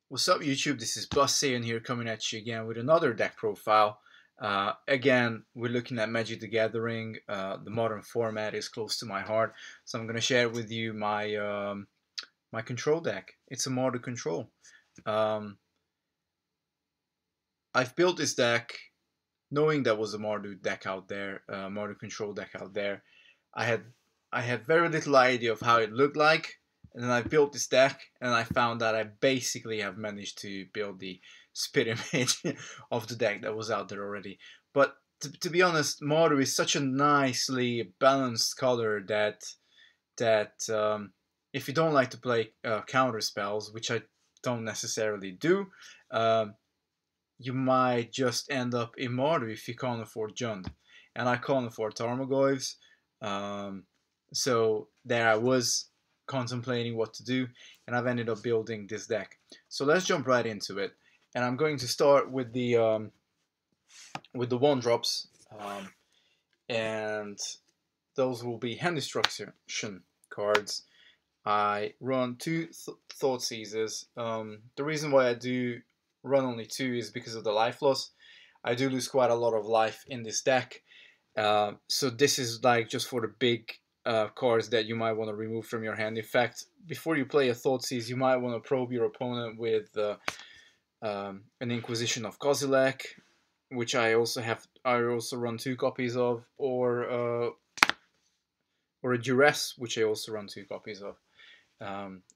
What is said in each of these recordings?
What's up, YouTube? This is Bussy, and here coming at you again with another deck profile. Again, we're looking at Magic the Gathering. The modern format is close to my heart, so I'm going to share with you my control deck. It's a Mardu Control. Um, I've built this deck knowing there was a Mardu deck out there, Mardu Control deck out there. I had I had very little idea of how it looked like, and then I built this deck, and I found that I basically have managed to build the spit image of the deck that was out there already. But to be honest, Mardu is such a nicely balanced color that if you don't like to play counter spells, which I don't necessarily do, um, you might just end up in Mardu if you can't afford Jund. And I can't afford Tarmogoyfs. Um, so there I was contemplating what to do, and I've ended up building this deck. So let's jump right into it. And I'm going to start with the one drops, and those will be hand destruction cards. I run two Thought Seizers. The reason why I do run only two is because of the life loss. I do lose quite a lot of life in this deck. So this is like just for the big cards that you might want to remove from your hand. In fact, before you play a Thoughtseize, you might want to probe your opponent with an Inquisition of Kozilek, which I also have. I also run two copies of, or a Duress, which I also run two copies of.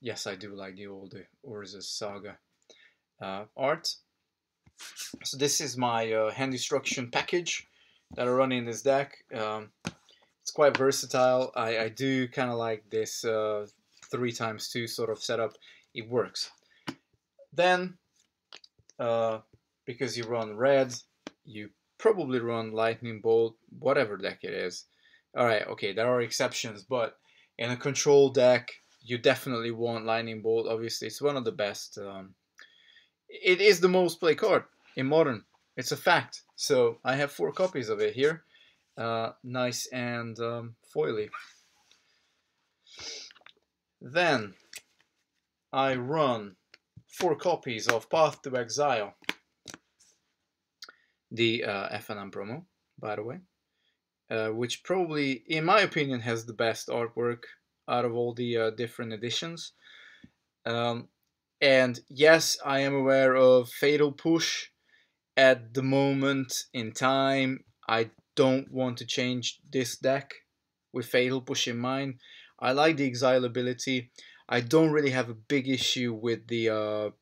Yes, I do like the old Urza's Saga art. So this is my hand destruction package that I run in this deck. It's quite versatile. I do kind of like this 3x2 sort of setup. It works. Then, because you run red, you probably run Lightning Bolt, whatever deck it is. Alright, okay, there are exceptions, but in a control deck, you definitely want Lightning Bolt. Obviously, it's one of the best. It is the most played card in Modern. It's a fact. So I have 4 copies of it here. Nice and foily. Then I run 4 copies of Path to Exile. The FNM promo, by the way. Which probably, in my opinion, has the best artwork out of all the different editions. And yes, I am aware of Fatal Push. At the moment in time, I don't want to change this deck with Fatal Push in mind. I like the Exile ability. I don't really have a big issue with the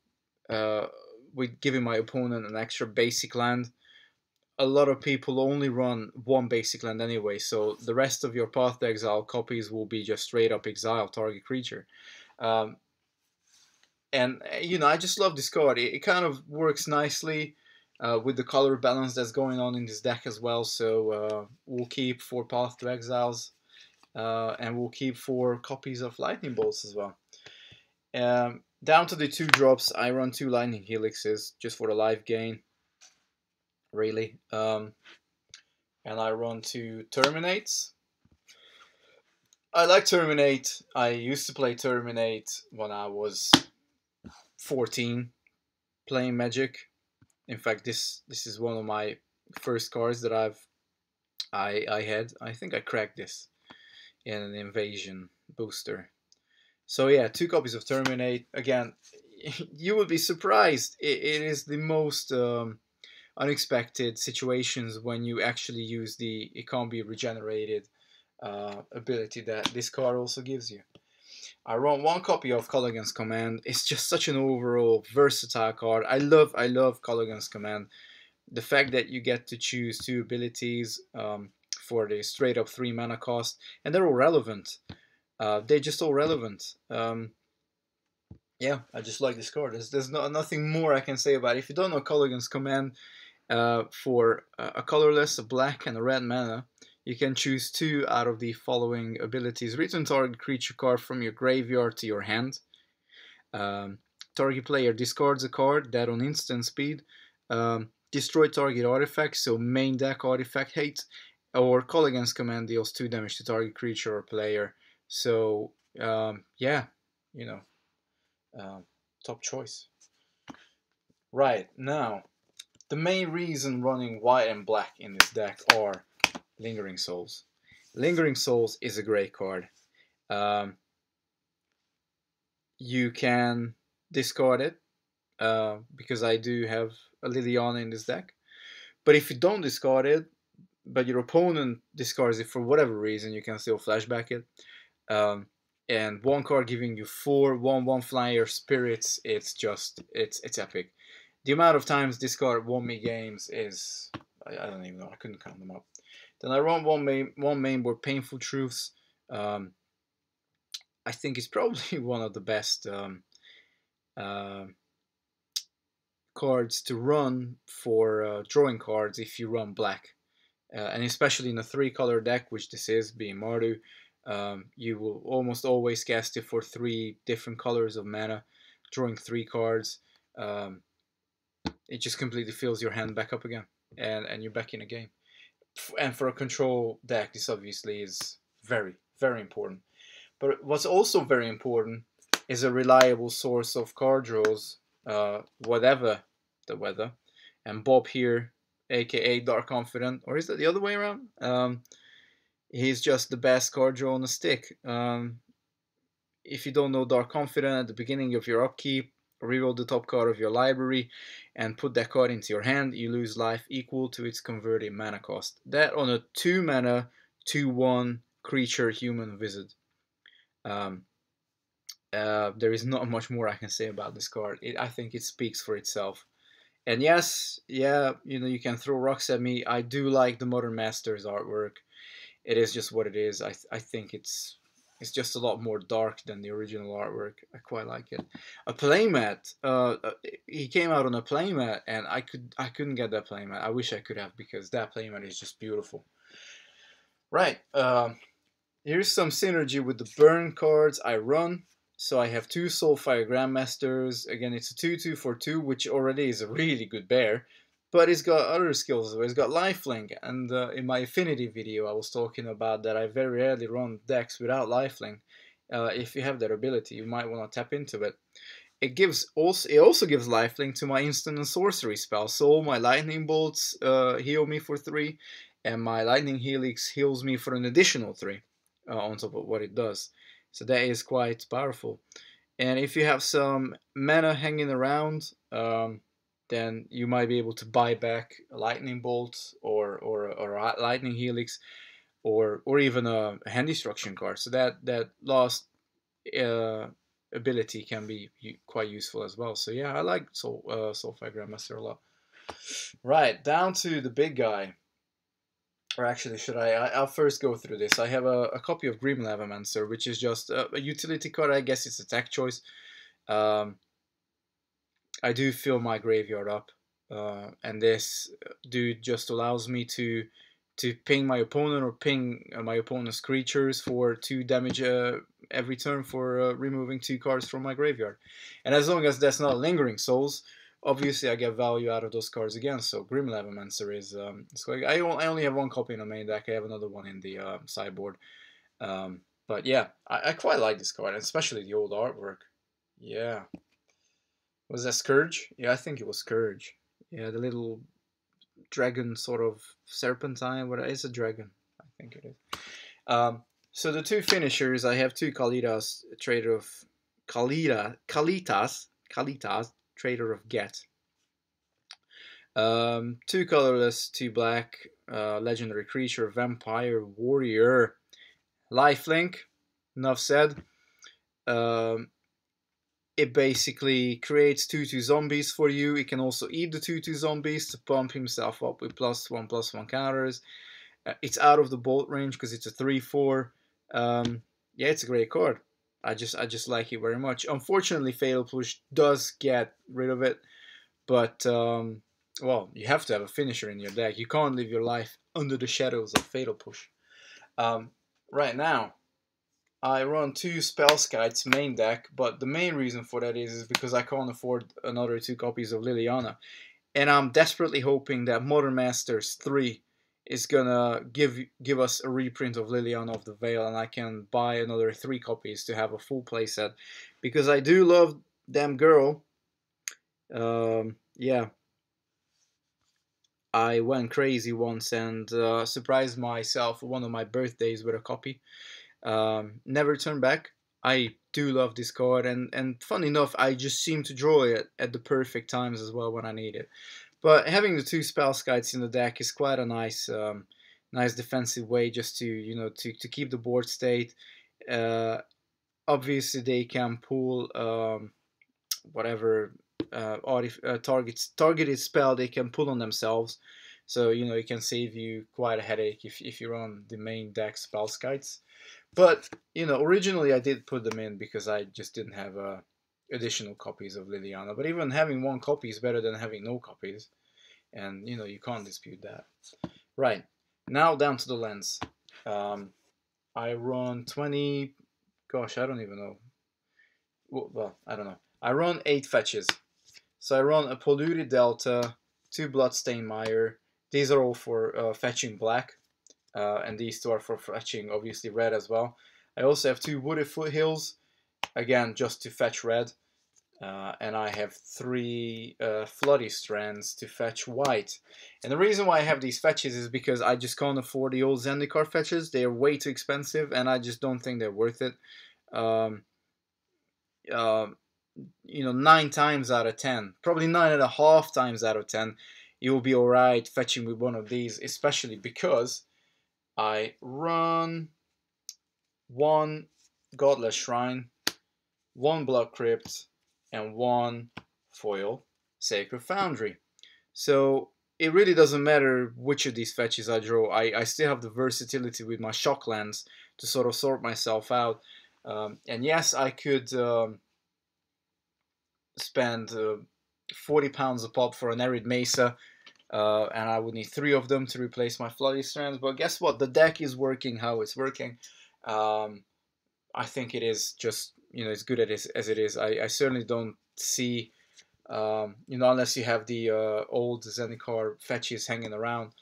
with giving my opponent an extra basic land. A lot of people only run one basic land anyway, so the rest of your Path to Exile copies will be just straight up exile target creature. Um, and I just love this card. It kind of works nicely with the color balance that's going on in this deck as well. So we'll keep 4 Path to Exiles, and we'll keep 4 copies of Lightning Bolts as well. Down to the 2 drops, I run 2 Lightning Helixes just for the life gain, really. And I run 2 Terminates. I like Terminate. I used to play Terminate when I was 14 playing Magic. In fact, this is one of my first cards that I had. I think I cracked this in an Invasion booster. So yeah, 2 copies of Terminate. Again, you would be surprised. It is the most unexpected situations when you actually use the "it can't be regenerated" ability that this card also gives you. I run 1 copy of Colligan's Command. It's just such an overall versatile card. I love Colligan's Command. The fact that you get to choose 2 abilities for the straight up 3 mana cost, and they're all relevant. They're just all relevant. Yeah, I just like this card. There's nothing more I can say about it. If you don't know Colligan's Command, for a colorless, a black, and a red mana, you can choose 2 out of the following abilities. Return target creature card from your graveyard to your hand. Target player discards a card that on instant speed destroy target artifact, so main deck artifact hate, or Colligan's Command deals 2 damage to target creature or player. So yeah, top choice. Right, now, the main reason running white and black in this deck are Lingering Souls. Lingering Souls is a great card. Um, you can discard it because I do have a Liliana in this deck. But if you don't discard it, but your opponent discards it for whatever reason, you can still flashback it. Um, and one card giving you 4/1/1 flyer spirits, it's epic. The amount of times this card won me games is I don't even know. I couldn't count them up. Then I run one main board, Painful Truths. Um, I think it's probably one of the best uh, cards to run for drawing cards if you run black. And especially in a 3-color deck, which this is, being Mardu, you will almost always cast it for 3 different colors of mana, drawing 3 cards. It just completely fills your hand back up again, and you're back in a game. And for a control deck, this obviously is very, very important. But what's also very important is a reliable source of card draws, whatever the weather. And Bob here, aka Dark Confident, or is that the other way around? He's just the best card draw on a stick. If you don't know Dark Confident, at the beginning of your upkeep, reroll the top card of your library and put that card into your hand. You lose life equal to its converted mana cost. That on a 2 mana, 2/1 creature human wizard. There is not much more I can say about this card. I think it speaks for itself. And yes, yeah, you can throw rocks at me. I do like the Modern Masters artwork. It is just what it is. I think it's just a lot more dark than the original artwork. I quite like it. A playmat. He came out on a playmat, and I couldn't get that playmat. I wish I could have, because that playmat is just beautiful. Right. Here's some synergy with the burn cards I run. So I have 2 Soulfire Grandmasters. Again, it's a 2/2 for 2, which already is a really good bear. But it's got other skills. It's got lifelink, and in my Affinity video, I was talking about that I very rarely run decks without lifelink. If you have that ability, you might want to tap into it. It also gives lifelink to my instant and sorcery spells. So all my lightning bolts heal me for 3, and my lightning helix heals me for an additional 3 on top of what it does. So that is quite powerful. And if you have some mana hanging around, then you might be able to buy back a lightning bolt or a lightning helix, or even a hand destruction card. So that last ability can be quite useful as well. So yeah, I like Soulfire Grandmaster a lot. Right, down to the big guy. Or actually, should I'll first go through this. I have a copy of Grim Lavamancer, which is just a utility card. I guess it's a tech choice. I do fill my graveyard up, and this dude just allows me to ping my opponent or ping my opponent's creatures for 2 damage every turn for removing 2 cards from my graveyard. And as long as that's not Lingering Souls, obviously I get value out of those cards again. So Grim Lavamancer is I only have 1 copy in the main deck. I have another one in the sideboard. But yeah, I quite like this card, especially the old artwork. Yeah. Was that Scourge? Yeah, I think it was Scourge. Yeah, the little dragon sort of serpentine. What is a dragon? I think it is. So the 2 finishers, I have 2 Kalitas, Trader of Kalitas, Trader of Get. 2 colorless, 2 black, legendary creature, vampire warrior, lifelink. Enough said. It basically creates 2/2 zombies for you. It can also eat the 2/2 zombies to pump himself up with +1/+1 counters. It's out of the bolt range because it's a 3/4. Yeah, it's a great card. I just like it very much. Unfortunately, Fatal Push does get rid of it, but well, you have to have a finisher in your deck. You can't live your life under the shadows of Fatal Push. Right now, I run 2 Spellskites main deck, but the main reason for that is because I can't afford another 2 copies of Liliana. And I'm desperately hoping that Modern Masters 3 is gonna give us a reprint of Liliana of the Veil, and I can buy another 3 copies to have a full playset. Because I do love them girl. yeah, I went crazy once and surprised myself one of my birthdays with a copy. Never turn back. I do love this card, and fun enough, I just seem to draw it at the perfect times as well when I need it. But having the two spell skites in the deck is quite a nice defensive way just to to keep the board state. Uh, Obviously, they can pull whatever targeted spell they can pull on themselves. So it can save you quite a headache if you're on the main deck spell skites. But originally I did put them in because I just didn't have additional copies of Liliana. But even having one copy is better than having no copies, and you can't dispute that. Right, now down to the lens. Um, I run 20. Gosh, I don't even know. Well, I don't know. I run 8 fetches. So I run a Polluted Delta, 2 Bloodstained Mire. These are all for fetching black, and these two are for fetching obviously red as well. I also have 2 Wooded Foothills, again just to fetch red, and I have 3 Floody Strands to fetch white. And the reason why I have these fetches is because I just can't afford the old Zendikar fetches. They are way too expensive, and I just don't think they're worth it. Um, uh, 9 times out of 10, probably 9.5 times out of 10, you'll be alright fetching with one of these, especially because I run 1 Godless Shrine, 1 Blood Crypt, and 1 foil Sacred Foundry. So it really doesn't matter which of these fetches I draw. I still have the versatility with my Shocklands to sort of sort myself out. And yes, I could spend £40 a pop for an Arid Mesa, and I would need 3 of them to replace my Floody Strands. But guess what? The deck is working how it's working. I think it is just as good as it is. I certainly don't see unless you have the old Zendikar fetches hanging around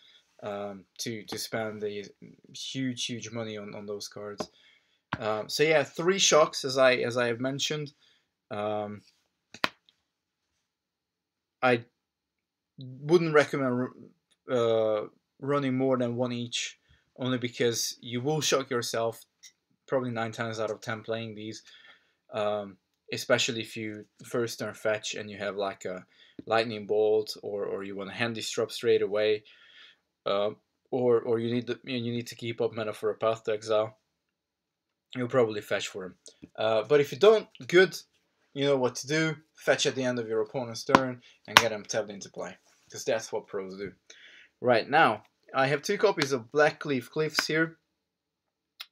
to spend the huge money on those cards. So yeah, 3 shocks as I have mentioned. I wouldn't recommend running more than 1 each, only because you will shock yourself probably 9 times out of 10 playing these, especially if you first turn fetch and you have like a lightning bolt, or you want to hand disrupt straight away, uh, or you need to keep up mana for a path to exile. You'll probably fetch for him. But if you don't, good, you know what to do. Fetch at the end of your opponent's turn and get him tapped into play, because that's what pros do. Right, now, I have 2 copies of Blackleaf Cliffs here.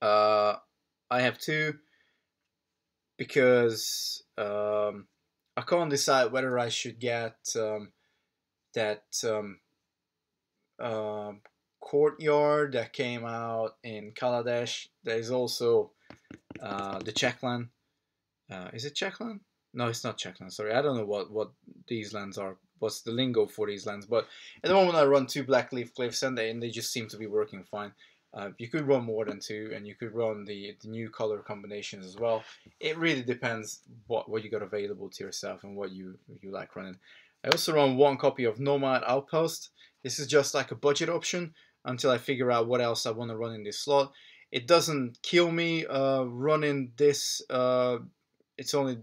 I have 2 because I can't decide whether I should get that Courtyard that came out in Kaladesh. There is also the Checkland. Is it Checkland? No, it's not Checkland. Sorry, I don't know what these lands are. What's the lingo for these lands? But at the moment, I run 2 Blackleaf Cliffs, and they just seem to be working fine. You could run more than 2, and you could run the new color combinations as well. It really depends what you got available to yourself and what you like running. I also run 1 copy of Nomad Outpost. This is just like a budget option until I figure out what else I want to run in this slot. It doesn't kill me running this. It's only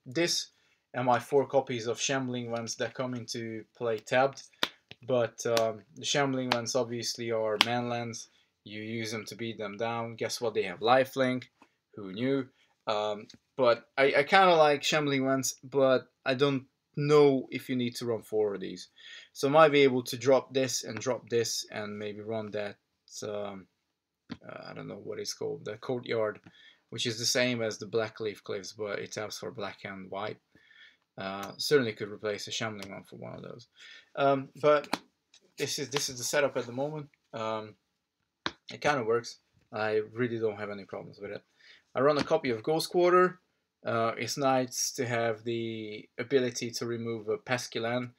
this and my 4 copies of Shambling Ones that come into play tabbed. But the Shambling Ones obviously are manlands. You use them to beat them down. Guess what? They have lifelink. Who knew? But I kind of like Shambling Ones, but I don't know if you need to run 4 of these. So I might be able to drop this and maybe run that. I don't know what it's called, the Courtyard, which is the same as the Blackleaf Cliffs, but it taps for black and white. Certainly could replace a Shambling one for one of those. But this is the setup at the moment. It kind of works. I really don't have any problems with it. I run a copy of Ghost Quarter. It's nice to have the ability to remove a pesky land.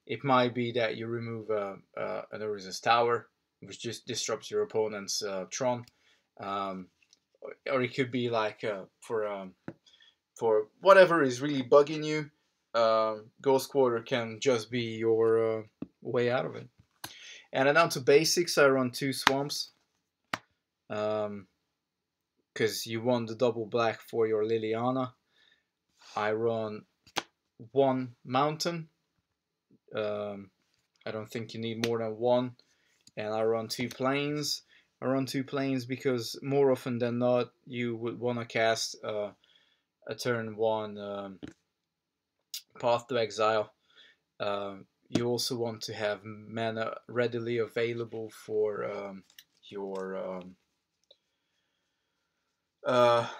It might be that you remove an Urza's Tower, which just disrupts your opponent's Tron. Or it could be like for whatever is really bugging you. Ghost Quarter can just be your way out of it. And then down to basics, I run 2 swamps. Because you want the double black for your Liliana. I run 1 mountain. I don't think you need more than 1. And I run 2 plains. I run 2 plains because more often than not, you would want to cast a turn 1 Path to Exile. You also want to have mana readily available for your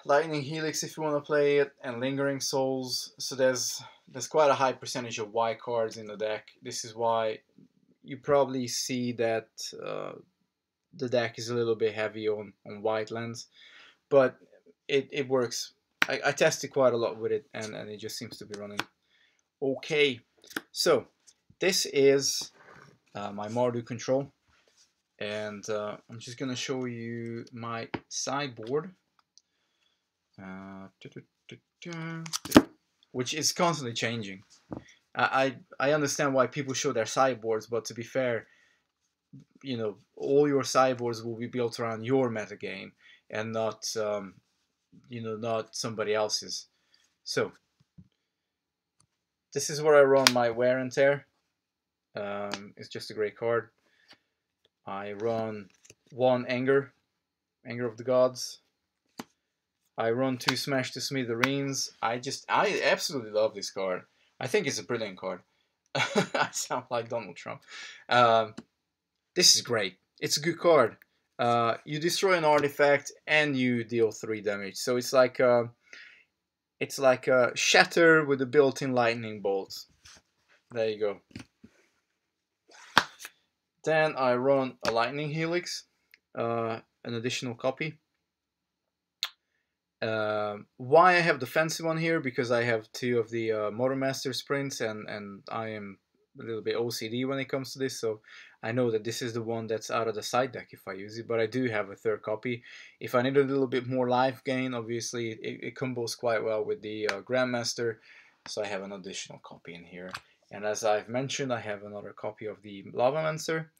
Lightning Helix if you want to play it, and Lingering Souls. So there's quite a high percentage of white cards in the deck. This is why you probably see that the deck is a little bit heavy on white lands, but it works. I tested quite a lot with it, and it just seems to be running okay. So this is my Mardu Control, and I'm just gonna show you my sideboard, which is constantly changing. I understand why people show their sideboards, but to be fair, you know, all your sideboards will be built around your metagame and not not somebody else's. So this is where I run my Wear and Tear. It's just a great card. I run 1 Anger of the Gods. I run 2 Smash to Smithereens. I absolutely love this card. I think it's a brilliant card. I sound like Donald Trump. This is great. It's a good card. You destroy an artifact and you deal 3 damage. So it's like a Shatter with a built-in lightning bolt. There you go. Then I run a Lightning Helix, an additional copy. Why I have the fancy one here? Because I have 2 of the Motor Master Sprints, and I am a little bit OCD when it comes to this, so I know that this is the one that's out of the side deck if I use it, but I do have a 3rd copy. If I need a little bit more life gain, obviously it combos quite well with the Grandmaster, so I have an additional copy in here. And as I've mentioned, I have another copy of the Lavamancer.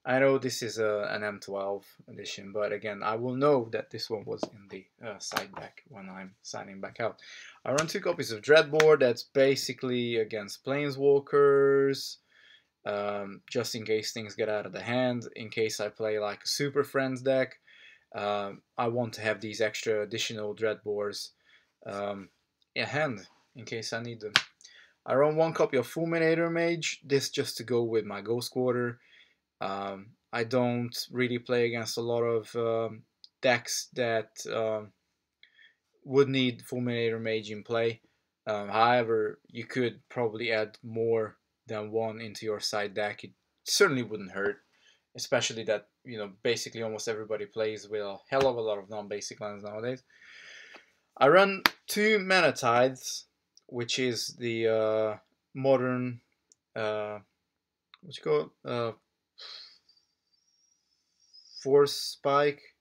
I know this is an M12 edition, but again, I will know that this one was in the side deck when I'm signing back out. I run 2 copies of Dreadboard. That's basically against Planeswalkers, just in case things get out of the hand. In case I play like a Super Friends deck, I want to have these extra additional Dreadboards in hand in case I need them. I run 1 copy of Fulminator Mage. This just to go with my Ghost Quarter. I don't really play against a lot of decks that would need Fulminator Mage in play. However, you could probably add more than 1 into your side deck. It certainly wouldn't hurt, especially that, you know, basically almost everybody plays with a hell of a lot of non-basic lands nowadays. I run 2 Mana Tides, which is the modern what you call it? Force Spike.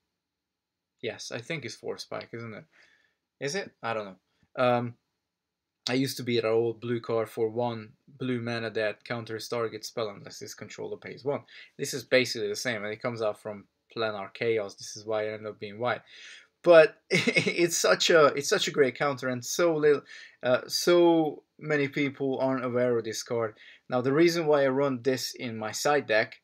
Yes, I think it's Force Spike, isn't it? Is it? I don't know. I used to be an old blue card for 1 blue mana that counters target spell unless this controller pays 1. This is basically the same, and it comes out from Planar Chaos. This is why it ended up being white. But it's such a great counter, and so many people aren't aware of this card. Now the reason why I run this in my side deck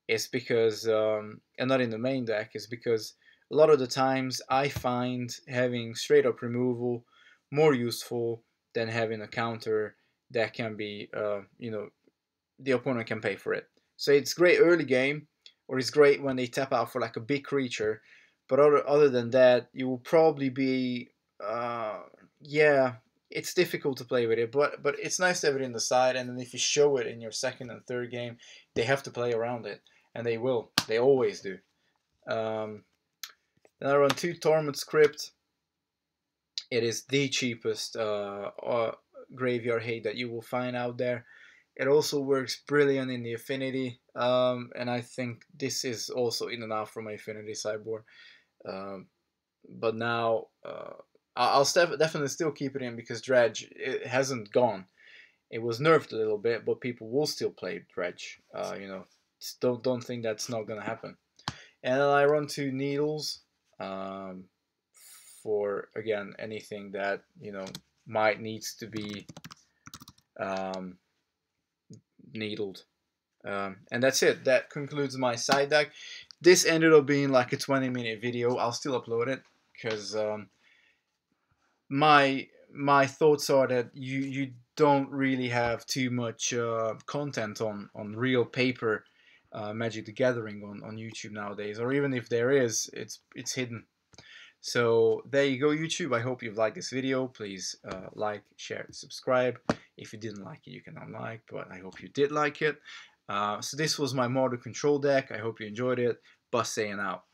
is because, and not in the main deck, is because a lot of the times I find having straight up removal more useful than having a counter that can be, the opponent can pay for it. So it's great early game, or it's great when they tap out for like a big creature, but other than that, you will probably be, it's difficult to play with it, but it's nice to have it in the side, and then if you show it in your 2nd and 3rd game, they have to play around it. And they will. They always do. Then I run 2 Torment Script. It is the cheapest graveyard hate that you will find out there. It also works brilliant in the Affinity. And I think this is also in and out from my Affinity sideboard. But now I'll definitely still keep it in because Dredge, it hasn't gone. It was nerfed a little bit, but people will still play Dredge. You know, don't think that's not gonna happen. And then I run two needles um, for again anything that might needs to be um, needled. And that's it. That concludes my side deck. This ended up being like a 20-minute video. I'll still upload it because my thoughts are that you don't really have too much content on real paper Magic the Gathering on YouTube nowadays, or even if there is, it's hidden. So there you go, YouTube. I hope you've liked this video. Please like, share, subscribe. If you didn't like it, you can unlike, but I hope you did like it. So this was my Mardu Control deck. I hope you enjoyed it. Bus saying out.